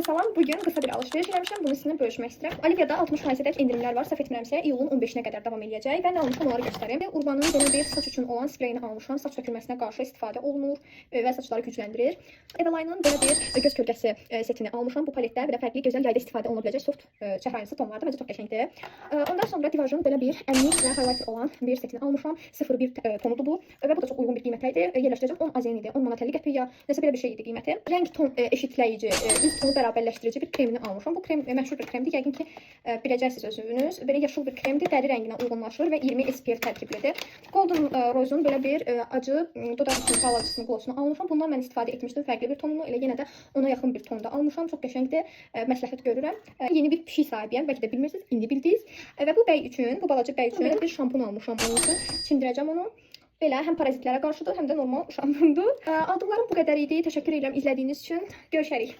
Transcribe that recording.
Salam, bugün qısa bir alış-veriş eləmişəm. Bunu sizinlə bölüşmək istəyirəm. Olivia'da 60%-lik endirimlər var. Səhv etmirəmsə, iyulun 15-nə qədər davam edəcək və nə almışam onları göstərim. Urbanın belə bir saç üçün olan spreyini almışam. Saç tökülməsinə qarşı istifadə olunur və saçları gücləndirir. Eveline-ın belə bir göz kölgəsi setini almışam. Bu paletdə belə fərqli gözəl yayda istifadə oluna biləcək soft çəhraylısı tonlarda məncə çox qəşəngdir. Ondan sonra Divaj'ın belə bir əmlik və highlighter olan bir setini almışam. 0,1 tonudur bu və bu da çox uyğun bir qiymətə idi. Yerləşdirəcəm 10 AZN idi. 10 manat 50 qəpik ya nəsə belə bir şey idi qiyməti. Rəng ton eşitləyici, üst tonu bərabərləşdirici bir kremini almışam. Bu krem məşhur bir kremdir. Yəqin ki, biləcəksiniz özünüz. Belə yaşıl bir kremdir. Dəri rənginə uyğunlaşır və 20 SPF tərkiblidir. Golden Rose'un belə bir acı dodaq üstü alıcısını, glossunu almışam. Bundan mən istifadə etmişdim. Fərqli bir tonunu, elə yenə də ona yaxın bir tonda almışam. Çox qəşəngdir. Məsləhət görürəm. Yeni bir pişik sahibiyəm. Bəlkə də bilmirsiniz, indi bildiniz. Və bu bəy üçün, bu balaca bəy üçün bir şampun almışam onun üçün. Çindirəcəm onu. Belə həm parazitlərə qarşıdır, həm də normal şampundur. Aldıqlarım bu qədər idi. Təşəkkür edirəm izlədiyiniz üçün. Görüşərik.